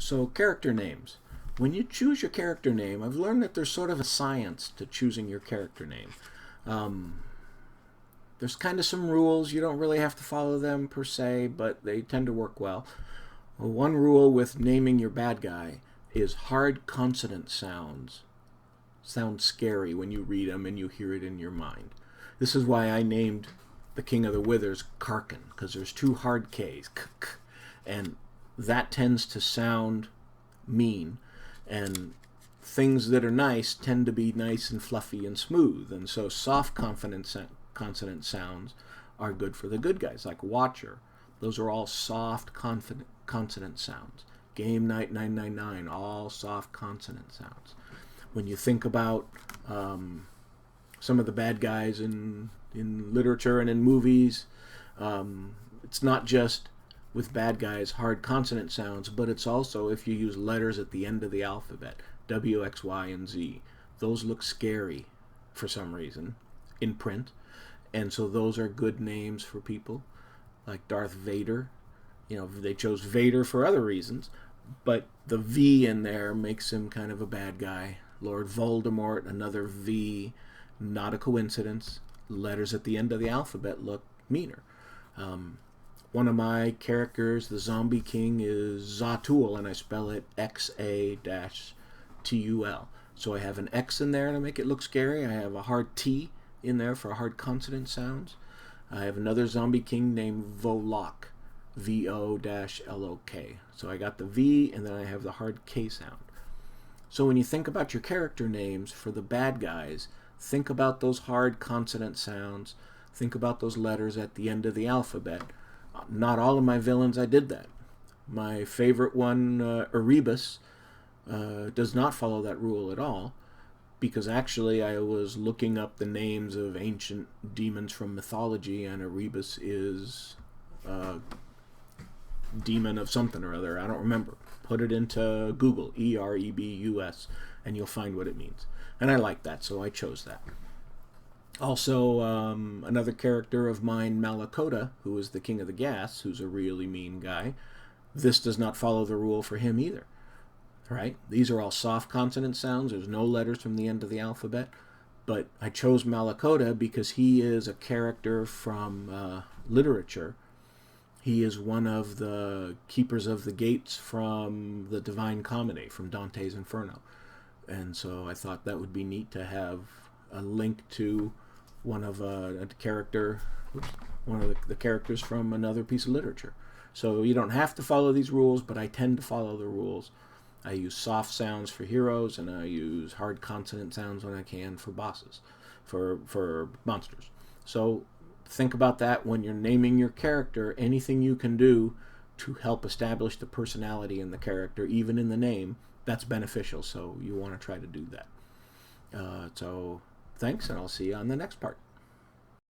So character names. When you choose your character name, I've learned that there's sort of a science to choosing your character name. Um, there's kind of some rules. You don't really have to follow them per se, but they tend to work well. Well, one rule with naming your bad guy is hard consonant sounds sound scary when you read them and you hear it in your mind. This is why I named the King of the Withers Karkin, because there's two hard Ks, and that tends to sound mean, and things that are nice tend to be nice and fluffy and smooth, and so soft consonant sounds are good for the good guys, like Watcher. Those are all soft consonant sounds. Game Night 999, all soft consonant sounds. When you think about some of the bad guys in literature and in movies, it's not just with bad guys hard consonant sounds, but it's also if you use letters at the end of the alphabet, W, X, Y, and Z. Those look scary for some reason in print, and so those are good names for people, like Darth Vader. You know, they chose Vader for other reasons, but the V in there makes him kind of a bad guy. Lord Voldemort, another V, not a coincidence. Letters at the end of the alphabet look meaner. One of my characters, the Zombie King, is Zatul, and I spell it X-A-T-U-L. So I have an X in there to make it look scary. I have a hard T in there for hard consonant sounds. I have another Zombie King named Volok, V-O-L-O-K. So I got the V, and then I have the hard K sound. So when you think about your character names for the bad guys, think about those hard consonant sounds. Think about those letters at the end of the alphabet. Not all of my villains I did that. My favorite one, Erebus, does not follow that rule at all, because actually I was looking up the names of ancient demons from mythology, and Erebus is a demon of something or other. I don't remember. Put it into Google, E-R-E-B-U-S, and you'll find what it means. And I like that, so I chose that. Also, another character of mine, Malakota, who is the King of the Gas, who's a really mean guy. This does not follow the rule for him either. Right? These are all soft consonant sounds. There's no letters from the end of the alphabet. But I chose Malakota because he is a character from literature. He is one of the keepers of the gates from the Divine Comedy, from Dante's Inferno. And so I thought that would be neat to have a link to one of the characters from another piece of literature. So you don't have to follow these rules, but I tend to follow the rules. I use soft sounds for heroes, and I use hard consonant sounds when I can for bosses, for monsters. So think about that when you're naming your character. Anything you can do to help establish the personality in the character, even in the name, that's beneficial. So you want to try to do that. So thanks, and I'll see you on the next part.